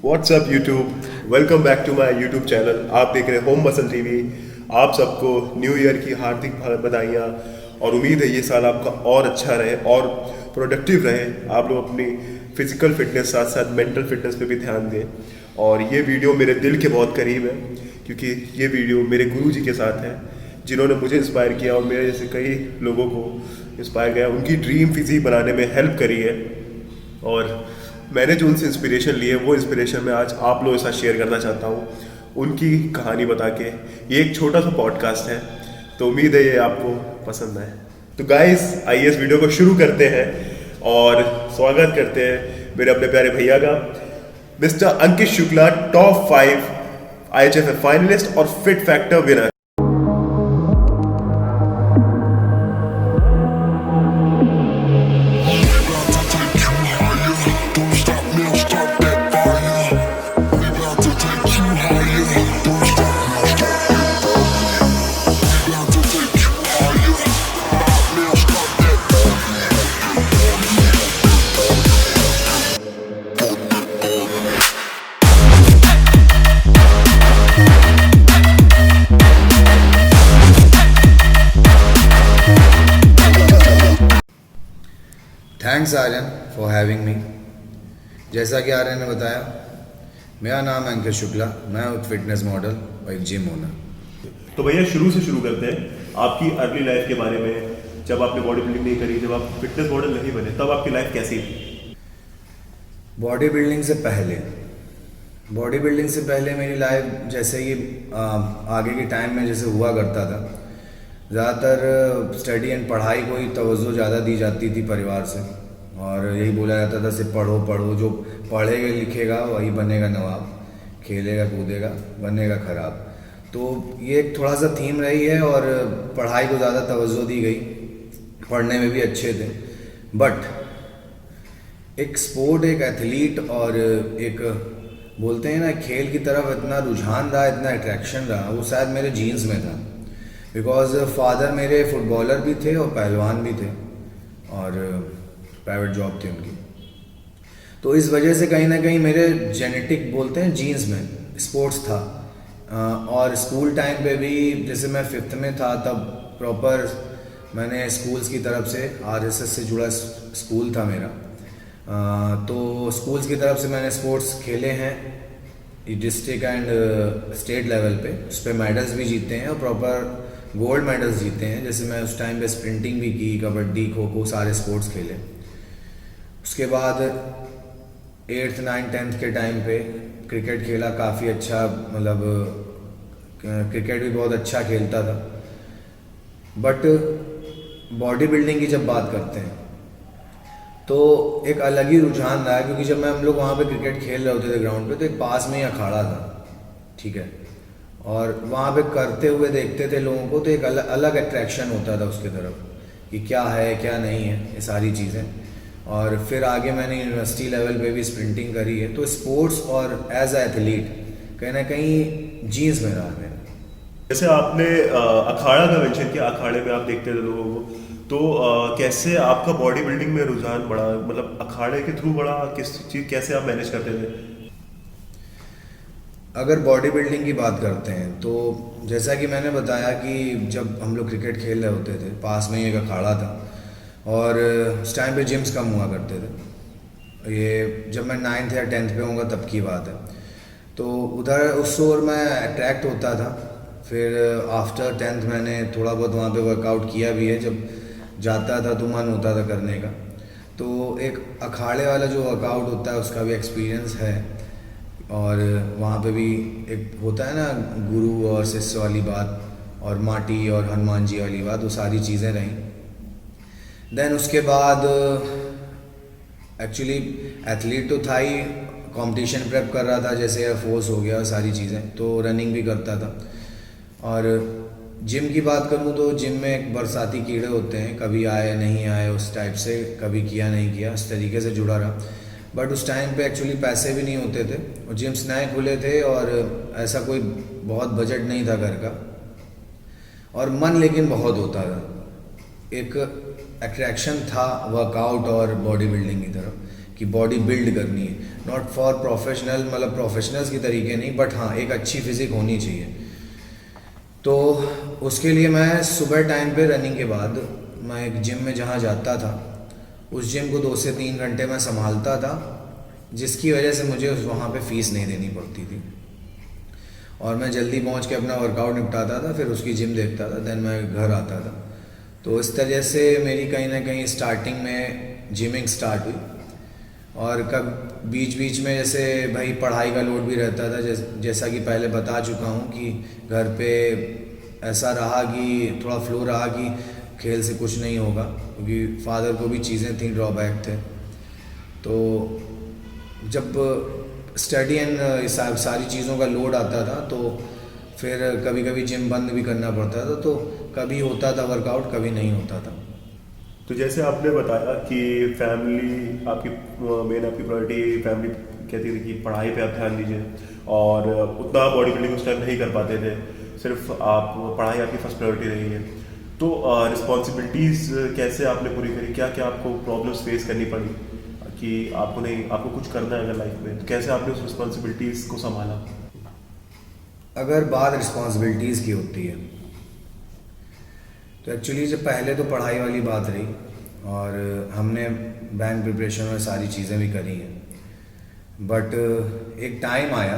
WhatsApp YouTube, welcome back to my YouTube channel. आप देख रहे हैं होम मसल टीवी। आप सबको न्यू ईयर की हार्दिक बधाइयाँ और उम्मीद है ये साल आपका और अच्छा रहे और प्रोडक्टिव रहे। आप लोग अपनी फिजिकल फिटनेस साथ साथ मेंटल फिटनेस पे भी ध्यान दें। और ये वीडियो मेरे दिल के बहुत करीब है क्योंकि ये वीडियो मेरे गुरु जी के साथ है जिन्होंने मुझे इंस्पायर किया और मेरे जैसे कई लोगों को इंस्पायर किया, उनकी ड्रीम फिजिक बनाने में हेल्प करी है। और मैंने जो उनसे इंस्पिरेशन ली है वो इंस्पिरेशन मैं आज आप लोगों के साथ शेयर करना चाहता हूँ, उनकी कहानी बता के। ये एक छोटा सा पॉडकास्ट है तो उम्मीद है ये आपको पसंद आए। तो गाइस आइए इस वीडियो को शुरू करते हैं और स्वागत करते हैं मेरे अपने प्यारे भैया का, mister Ankit Shukla, top 5 IHF finalist और fit factor winner. Thanks Aryan for having me. जैसा कि आर्यन ने बताया, मेरा नाम है अंकित शुक्ला, मैं हूँ फिटनेस मॉडल और एक जिम ओनर। तो भैया शुरू से शुरू करते हैं आपकी अर्ली लाइफ के बारे में। जब आपने बॉडी बिल्डिंग नहीं करी, जब आप फिटनेस मॉडल नहीं बने, तब आपकी लाइफ कैसी थी? बॉडी बिल्डिंग से पहले मेरी लाइफ जैसे कि आगे के टाइम में जैसे हुआ करता था, ज़्यादातर स्टडी एंड पढ़ाई को ही तवज्जो ज़्यादा दी जाती थी परिवार से, और यही बोला जाता था सिर्फ पढ़ो पढ़ो, जो पढ़ेगा लिखेगा वही बनेगा नवाब, खेलेगा कूदेगा बनेगा खराब। तो ये एक थोड़ा सा थीम रही है और पढ़ाई को ज़्यादा तवज्जो दी गई, पढ़ने में भी अच्छे थे। बट एक स्पोर्ट, एक एथलीट और एक बोलते हैं ना खेल की तरफ इतना रुझान रहा, इतना अट्रैक्शन रहा, वो शायद मेरे जीन्स में था। बिकॉज फादर मेरे फुटबॉलर भी थे और पहलवान भी थे और प्राइवेट जॉब थी उनकी। तो इस वजह से कहीं ना कहीं मेरे जेनेटिक बोलते हैं जीन्स में स्पोर्ट्स था। और स्कूल टाइम पे भी जैसे मैं 5th में था तब प्रॉपर मैंने स्कूल्स की तरफ से RSS से जुड़ा स्कूल था मेरा। तो स्कूल्स की तरफ से मैंने स्पोर्ट्स खेले हैं डिस्ट्रिक्ट एंड स्टेट लेवल पे, उस पर मेडल्स भी जीते हैं और प्रॉपर गोल्ड मेडल्स जीते हैं। जैसे मैं उस टाइम पे स्प्रिंटिंग भी की, कबड्डी, खो खो, सारे स्पोर्ट्स खेले। उसके बाद 8th 9th 10th के टाइम पे क्रिकेट खेला, काफ़ी अच्छा, मतलब क्रिकेट भी बहुत अच्छा खेलता था। बट बॉडी बिल्डिंग की जब बात करते हैं तो एक अलग ही रुझान रहा है, क्योंकि जब हम लोग वहाँ पे क्रिकेट खेल रहे होते थे ग्राउंड पे, तो एक पास में ही अखाड़ा था, ठीक है, और वहाँ पे करते हुए देखते थे लोगों को, तो एक अलग अट्रैक्शन होता था उसकी तरफ कि क्या है क्या नहीं है, ये सारी चीज़ें। और फिर आगे मैंने यूनिवर्सिटी लेवल पे भी स्प्रिंटिंग करी है। तो स्पोर्ट्स और एज ए एथलीट कहीं ना कहीं जीन्स में रहा मेरा। जैसे आपने अखाड़ा का मेंशन किया, अखाड़े में आप देखते थे लोगों को, तो कैसे आपका बॉडी बिल्डिंग में रुझान बढ़ा? मतलब अखाड़े के थ्रू बढ़ा, किस चीज़ कैसे आप मैनेज करते थे? अगर बॉडी बिल्डिंग की बात करते हैं तो जैसा कि मैंने बताया कि जब हम लोग क्रिकेट खेल रहे होते थे, पास में ही एक अखाड़ा था और उस टाइम पे जिम्स कम हुआ करते थे। ये जब मैं 9th या 10th पे होऊंगा तब की बात है। तो उधर उस ओर मैं अट्रैक्ट होता था। फिर आफ्टर 10th मैंने थोड़ा बहुत वहाँ पे वर्कआउट किया भी है, जब जाता था तो मन होता था करने का। तो एक अखाड़े वाला जो वर्कआउट होता है उसका भी एक्सपीरियंस है, और वहाँ पे भी एक होता है ना गुरु और शिष्य वाली बात, और माटी और हनुमान जी वाली बात, वो सारी चीज़ें रहीं। देन उसके बाद एक्चुअली एथलीट तो था ही, कंपटीशन प्रेप कर रहा था, जैसे एयरफोर्स हो गया, सारी चीज़ें, तो रनिंग भी करता था। और जिम की बात करूँ तो जिम में एक बरसाती कीड़े होते हैं, कभी आए नहीं आए उस टाइप से, कभी किया नहीं किया, उस तरीके से जुड़ा रहा। बट उस टाइम पे एक्चुअली पैसे भी नहीं होते थे और जिम्स नए खुले थे और ऐसा कोई बहुत बजट नहीं था घर का, और मन लेकिन बहुत होता था। एक अट्रैक्शन था वर्कआउट और बॉडी बिल्डिंग की तरफ, कि बॉडी बिल्ड करनी है, नॉट फॉर प्रोफेशनल, मतलब प्रोफेशनल्स की तरीके नहीं, बट हाँ एक अच्छी फिजिक होनी चाहिए। तो उसके लिए मैं सुबह टाइम पे रनिंग के बाद मैं एक जिम में जहाँ जाता था, उस जिम को 2 से 3 घंटे मैं संभालता था, जिसकी वजह से मुझे वहाँ पे फ़ीस नहीं देनी पड़ती थी और मैं जल्दी पहुँच के अपना वर्कआउट निपटाता था, फिर उसकी जिम देखता था, देन मैं घर आता था। तो इस तरह से मेरी कहीं ना कहीं स्टार्टिंग में जिमिंग स्टार्ट हुई। और कब बीच बीच में जैसे भाई पढ़ाई का लोड भी रहता था, जैसा कि पहले बता चुका हूँ कि घर पे ऐसा रहा कि थोड़ा फ्लो रहा कि खेल से कुछ नहीं होगा, क्योंकि फादर को भी चीज़ें थी, ड्रॉबैक थे। तो जब स्टडी एंड सारी चीज़ों का लोड आता था तो फिर कभी कभी जिम बंद भी करना पड़ता था, तो कभी होता था वर्कआउट, कभी नहीं होता था। तो जैसे आपने बताया कि फैमिली आपकी मेन आपकी प्रायोरिटी फैमिली कहती थी कि पढ़ाई पे आप ध्यान दीजिए और उतना बॉडी बिल्डिंग उस टाइम नहीं कर पाते थे, सिर्फ आप पढ़ाई आपकी फर्स्ट प्रायोरिटी रही है। तो रिस्पॉन्सिबिलिटीज़ कैसे आपने पूरी करी, क्या क्या आपको प्रॉब्लम्स फेस करनी पड़ी कि आपको कुछ करना है अगर लाइफ में, तो कैसे आपने उस रिस्पॉन्सिबिलिटीज़ को संभाला? अगर बात रिस्पॉन्सिबिलिटीज़ की होती है तो एक्चुअली जब पहले तो पढ़ाई वाली बात रही और हमने बैंक प्रिपरेशन में सारी चीज़ें भी करी हैं, बट एक टाइम आया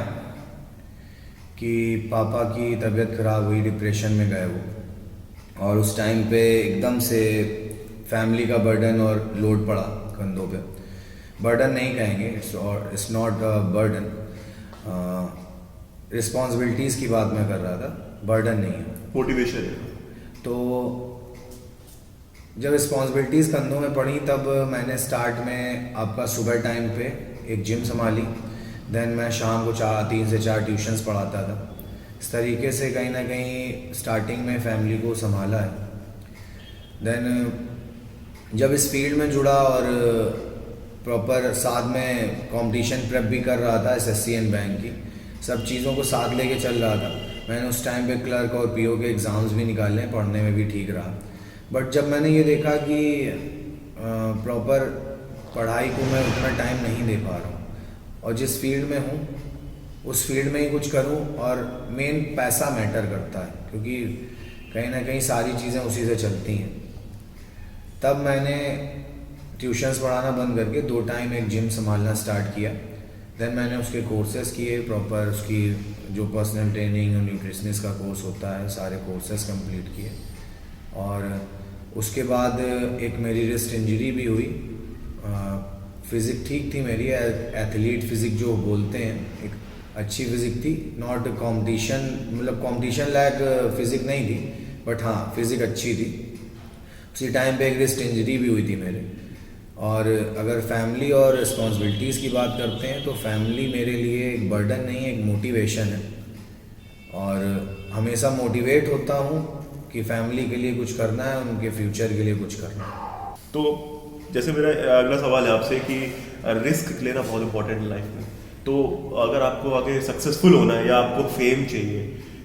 कि पापा की तबीयत ख़राब हुई, डिप्रेशन में गए वो, और उस टाइम पे एकदम से फैमिली का बर्डन और लोड पड़ा कंधों पे। बर्डन नहीं कहेंगे, it's not a burden, responsibilities की बात मैं कर रहा था, बर्डन नहीं है, मोटिवेशन है। तो जब रिस्पॉन्सिबिलिटीज़ कंधों में पड़ी तब मैंने स्टार्ट में आपका सुबह टाइम पे एक जिम संभाली, देन मैं शाम को 3 से 4 ट्यूशन्स पढ़ाता था। इस तरीके से कहीं ना कहीं स्टार्टिंग में फैमिली को संभाला है। देन जब इस फील्ड में जुड़ा और प्रॉपर साथ में कंपटीशन प्रेप भी कर रहा था एसएससी एंड बैंक की, सब चीज़ों को साथ लेके चल रहा था। मैंने उस टाइम पे क्लर्क और पीओ के एग्ज़ाम्स भी निकाले, पढ़ने में भी ठीक रहा। बट जब मैंने ये देखा कि प्रॉपर पढ़ाई को मैं उतना टाइम नहीं दे पा रहा हूँ और जिस फील्ड में हूँ उस फील्ड में ही कुछ करूँ, और मेन पैसा मैटर करता है क्योंकि कहीं ना कहीं सारी चीज़ें उसी से चलती हैं। तब मैंने ट्यूशन्स पढ़ाना बंद करके 2 टाइम एक जिम संभालना स्टार्ट किया। देन मैंने उसके कोर्सेज़ किए, प्रॉपर उसकी जो पर्सनल ट्रेनिंग और न्यूट्रिशनिस्ट का कोर्स होता है, सारे कोर्सेज़ कंप्लीट किए। और उसके बाद एक मेरी रिस्ट इंजरी भी हुई। फिज़िक ठीक थी मेरी, एथलीट फिज़िक जो बोलते हैं, एक अच्छी फिज़िक थी, नॉट कंपटीशन, मतलब कंपटीशन लायक फिज़िक नहीं थी, बट हाँ फिज़िक अच्छी थी। उसी टाइम पे एक रिस्ट इंजरी भी हुई थी मेरे। और अगर फैमिली और रिस्पॉन्सिबिलिटीज़ की बात करते हैं तो फैमिली मेरे लिए एक बर्डन नहीं है, एक मोटिवेशन है, और हमेशा मोटिवेट होता हूँ कि फैमिली के लिए कुछ करना है, उनके फ्यूचर के लिए कुछ करना है। तो जैसे मेरा अगला सवाल है आपसे कि रिस्क लेना बहुत इंपॉर्टेंट है लाइफ में। तो अगर आपको आगे सक्सेसफुल होना है या आपको फेम चाहिए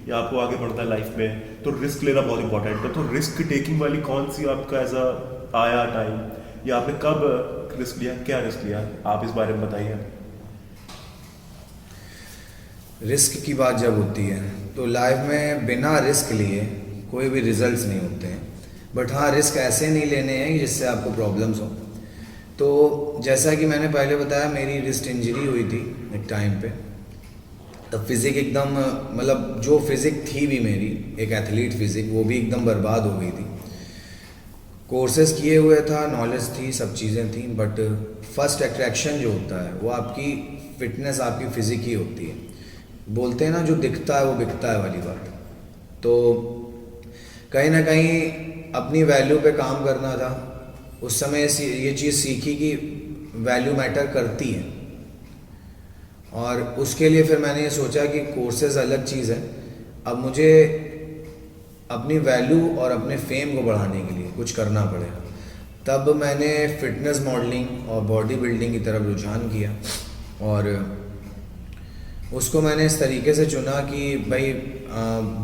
या आपको आगे बढ़ना है लाइफ में, तो रिस्क लेना बहुत इंपॉर्टेंट है। तो रिस्क टेकिंग वाली कौन सी आपका ऐसा आया टाइम, या आपने कब रिस्क लिया, क्या रिस्क लिया, आप इस बारे में बताइए। रिस्क की बात जब होती है तो लाइफ में बिना रिस्क लिए कोई भी रिजल्ट्स नहीं होते हैं, बट हाँ रिस्क ऐसे नहीं लेने हैं जिससे आपको प्रॉब्लम्स हो। तो जैसा कि मैंने पहले बताया, मेरी रिस्ट इंजरी हुई थी एक टाइम पे, तब फिज़िक एकदम, मतलब जो फिज़िक थी भी मेरी एक एथलीट फिज़िक, वो भी एकदम बर्बाद हो गई थी। कोर्सेज किए हुए था, नॉलेज थी, सब चीज़ें थी, बट फर्स्ट अट्रैक्शन जो होता है वो आपकी फिटनेस, आपकी फिज़िक ही होती है। बोलते हैं ना, जो दिखता है वो बिकता है वाली बात। तो कहीं ना कहीं अपनी वैल्यू पे काम करना था। उस समय ये चीज़ सीखी कि वैल्यू मैटर करती है, और उसके लिए फिर मैंने ये सोचा कि कोर्सेज अलग चीज़ है, अब मुझे अपनी वैल्यू और अपने फेम को बढ़ाने के लिए कुछ करना पड़ेगा। तब मैंने फिटनेस मॉडलिंग और बॉडी बिल्डिंग की तरफ रुझान किया, और उसको मैंने इस तरीके से चुना कि भाई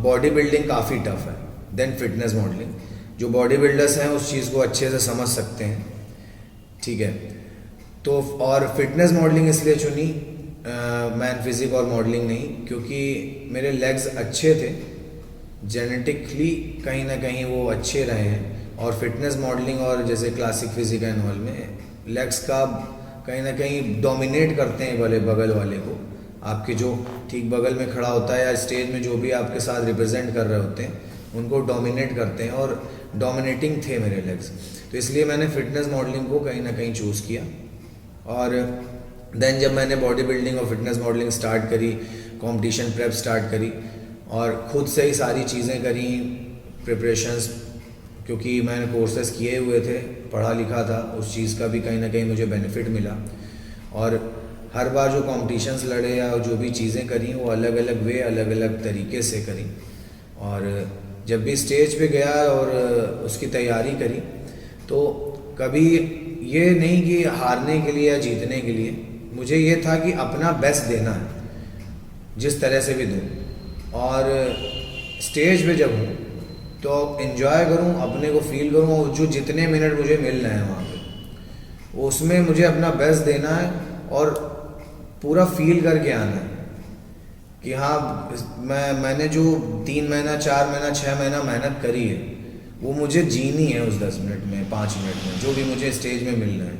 बॉडी बिल्डिंग काफ़ी टफ है, देन फिटनेस मॉडलिंग। जो बॉडी बिल्डर्स हैं उस चीज़ को अच्छे से समझ सकते हैं, ठीक है। तो और फिटनेस मॉडलिंग इसलिए चुनी, मैन फिजिक और मॉडलिंग नहीं, क्योंकि मेरे लेग्स अच्छे थे, जेनेटिकली कहीं ना कहीं वो अच्छे रहे हैं। और फिटनेस मॉडलिंग और जैसे क्लासिक फिजिक एंड ऑल में लेग्स का कहीं ना कहीं डोमिनेट करते हैं वाले बगल वाले को, आपके जो ठीक बगल में खड़ा होता है या स्टेज में जो भी आपके साथ रिप्रेजेंट कर रहे होते हैं उनको डोमिनेट करते हैं, और डोमिनेटिंग थे मेरे लेग्स। तो इसलिए मैंने फिटनेस मॉडलिंग को कहीं ना कहीं चूज़ किया। और देन जब मैंने बॉडी बिल्डिंग और फिटनेस मॉडलिंग स्टार्ट करी, कंपटीशन प्रेप स्टार्ट करी और ख़ुद से ही सारी चीज़ें करी, प्रिपरेशंस, क्योंकि मैंने कोर्सेज किए हुए थे, पढ़ा लिखा था, उस चीज़ का भी कहीं ना कहीं मुझे बेनिफिट मिला। और हर बार जो कॉम्पिटिशन्स लड़े या जो भी चीज़ें करी वो अलग अलग वे, अलग अलग तरीके से करी। और जब भी स्टेज पे गया और उसकी तैयारी करी तो कभी ये नहीं कि हारने के लिए या जीतने के लिए, मुझे ये था कि अपना बेस्ट देना है जिस तरह से भी दूँ, और स्टेज पे जब हूँ तो एंजॉय करूँ, अपने को फील करूँ, और जो जितने मिनट मुझे मिल रहे हैं वहाँ पे उसमें मुझे अपना बेस्ट देना है और पूरा फील करके आना है कि हाँ मैंने जो 3 महीना 4 महीना 6 महीना मेहनत करी है वो मुझे जीनी है उस 10 मिनट में, 5 मिनट में, जो भी मुझे स्टेज में मिलना है।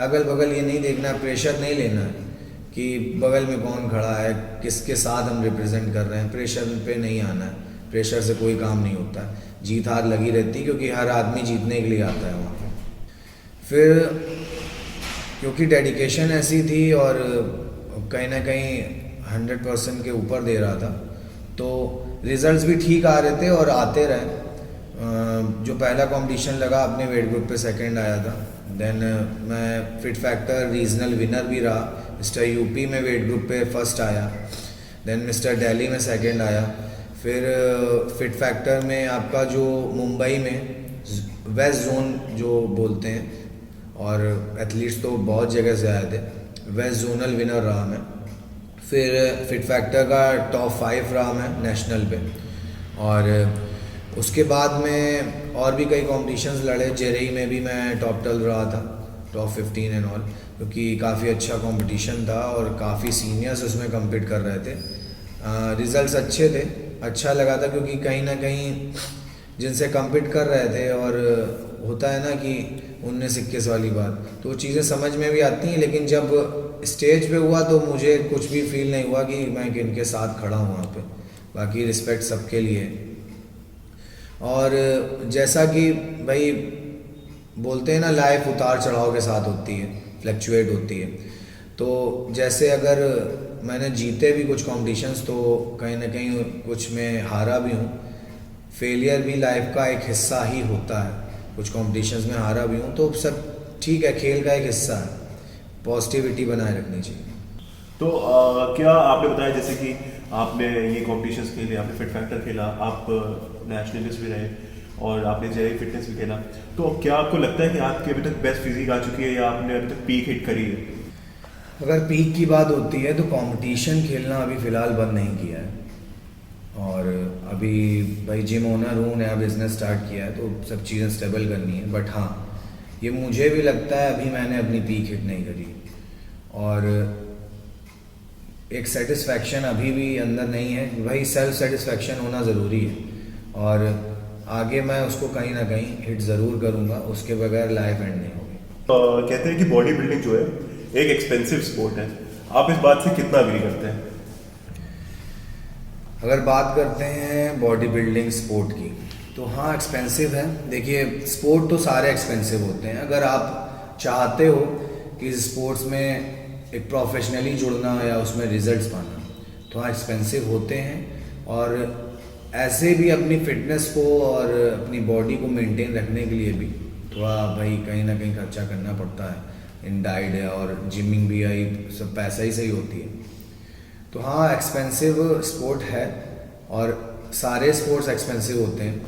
अगल बगल ये नहीं देखना, प्रेशर नहीं लेना है कि बगल में कौन खड़ा है, किसके साथ हम रिप्रेजेंट कर रहे हैं, प्रेशर पे नहीं आना है। प्रेशर से कोई काम नहीं होता, जीत हार लगी रहती है, क्योंकि हर आदमी जीतने के लिए आता है वहाँ पे। फिर क्योंकि डेडिकेशन ऐसी थी और कहीं ना कहीं 100% के ऊपर दे रहा था, तो रिजल्ट्स भी ठीक आ रहे थे और आते रहे। जो पहला कंपटीशन लगा अपने वेट ग्रुप पे सेकंड आया था। देन मैं फिट फैक्टर रीजनल विनर भी रहा, मिस्टर यूपी में वेट ग्रुप पे फर्स्ट आया, देन मिस्टर दिल्ली में सेकंड आया। फिर फिट फैक्टर में आपका जो मुंबई में वेस्ट जोन जो बोलते हैं, और एथलीट्स तो बहुत जगह से आए थे, वेस्ट जोनल विनर रहा मैं। फिर फिट फैक्टर का टॉप 5 रहा मैं नेशनल पे। और उसके बाद में और भी कई कॉम्पिटिशन्स लड़े, जेरई में भी मैं टॉप 12 रहा था, टॉप 15 एंड ऑल, क्योंकि काफ़ी अच्छा कंपटीशन था और काफ़ी सीनियर्स उसमें कम्पीट कर रहे थे। रिजल्ट्स अच्छे थे, अच्छा लगा था, क्योंकि कहीं ना कहीं जिनसे कम्पीट कर रहे थे, और होता है ना कि 19-21 वाली बात, तो वो चीज़ें समझ में भी आती हैं, लेकिन जब स्टेज पे हुआ तो मुझे कुछ भी फील नहीं हुआ कि मैं किनके साथ खड़ा हूँ वहाँ पे। बाकी रिस्पेक्ट सबके लिए। और जैसा कि भाई बोलते हैं ना, लाइफ उतार चढ़ाव के साथ होती है, फ्लक्चुएट होती है। तो जैसे अगर मैंने जीते भी कुछ कॉम्पिटिशन्स तो कहीं ना कहीं कुछ में हारा भी हूँ। फेलियर भी लाइफ का एक हिस्सा ही होता है, कुछ कॉम्पिटिशन्स में हारा भी हूँ, तो सब ठीक है, खेल का एक हिस्सा है, पॉजिटिविटी बनाए रखनी चाहिए। तो क्या आपने बताया जैसे कि आपने ये कॉम्पिटिशन्स खेले, आपने फिट फैक्टर खेला, आप नेशनलिस्ट भी रहे और आपने जेई फिटनेस भी खेला, तो क्या आपको लगता है कि आपकी अभी तक बेस्ट फिजिक आ चुकी है या आपने अभी तक पीक हिट करी है? अगर पीक की बात होती है तो कंपटीशन खेलना अभी फ़िलहाल बंद नहीं किया है, और अभी भाई जिम ओनर हूँ, नया बिजनेस स्टार्ट किया है, तो सब चीज़ें स्टेबल करनी है। बट हाँ, ये मुझे भी लगता है अभी मैंने अपनी पीक हिट नहीं करी, और एक सेटिस्फैक्शन अभी भी अंदर नहीं है। भाई सेल्फ सेटिस्फैक्शन होना ज़रूरी है, और आगे मैं उसको कहीं ना कहीं हिट ज़रूर करूँगा, उसके बगैर लाइफ एंड नहीं होगी। कहते हैं कि बॉडी बिल्डिंग जो है एक एक्सपेंसिव स्पोर्ट है, आप इस बात से कितना एग्री करते हैं? अगर बात करते हैं बॉडी बिल्डिंग स्पोर्ट की, तो हाँ एक्सपेंसिव है। देखिए, स्पोर्ट तो सारे एक्सपेंसिव होते हैं। अगर आप चाहते हो कि स्पोर्ट्स में एक प्रोफेशनली जुड़ना या उसमें रिजल्ट्स पाना, तो हाँ एक्सपेंसिव होते हैं। और ऐसे भी अपनी फिटनेस को और अपनी बॉडी को मेंटेन रखने के लिए भी थोड़ा भाई कहीं ना कहीं खर्चा करना पड़ता है, इन डाइट है और जिमिंग भी आई, सब पैसा ही सही होती है। तो हाँ एक्सपेंसिव स्पोर्ट है, और सारे स्पोर्ट्स एक्सपेंसिव होते हैं,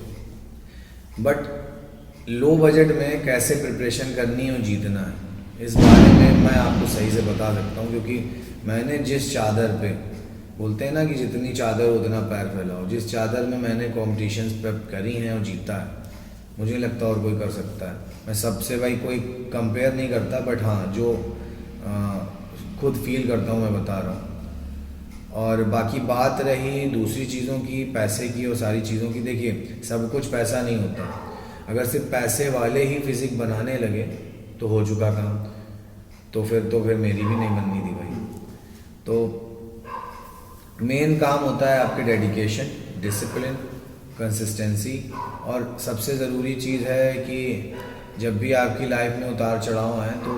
बट लो बजट में कैसे प्रिपरेशन करनी है और जीतना है, इस बारे में मैं आपको सही से बता सकता हूँ। क्योंकि मैंने जिस चादर पे, बोलते हैं ना कि जितनी चादर उतना पैर फैलाओ, जिस चादर में मैंने कॉम्पिटिशन्स प्रेप करी हैं और जीता है, मुझे नहीं लगता और कोई कर सकता है। मैं सबसे भाई कोई कंपेयर नहीं करता, बट हाँ जो खुद फील करता हूँ मैं बता रहा हूँ। और बाकी बात रही दूसरी चीज़ों की, पैसे की और सारी चीज़ों की, देखिए सब कुछ पैसा नहीं होता। अगर सिर्फ पैसे वाले ही फिजिक बनाने लगे तो हो चुका काम, तो फिर मेरी भी नहीं बननी थी भाई। तो मेन काम होता है आपके डेडिकेशन, डिसिप्लिन, कंसिस्टेंसी, और सबसे ज़रूरी चीज़ है कि जब भी आपकी लाइफ में उतार चढ़ाव हैं तो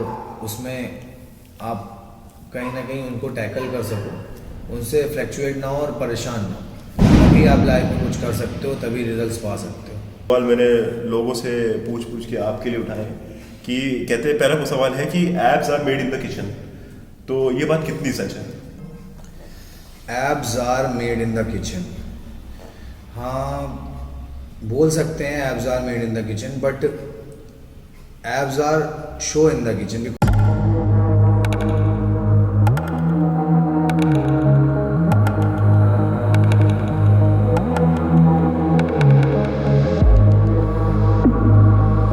उसमें आप कहीं ना कहीं उनको टैकल कर सको, उनसे फ्लैक्चुएट ना हो और परेशान ना हो, तभी आप लाइफ में कुछ कर सकते हो, तभी रिजल्ट्स पा सकते हो। सवाल मैंने लोगों से पूछ के आपके लिए उठाए कि कहते हैं, पहला वो सवाल है कि abs are made in the kitchen, तो ये बात कितनी सच है? Abs are made in the kitchen, हाँ बोल सकते हैं abs are made in the kitchen, but abs are show in the kitchen.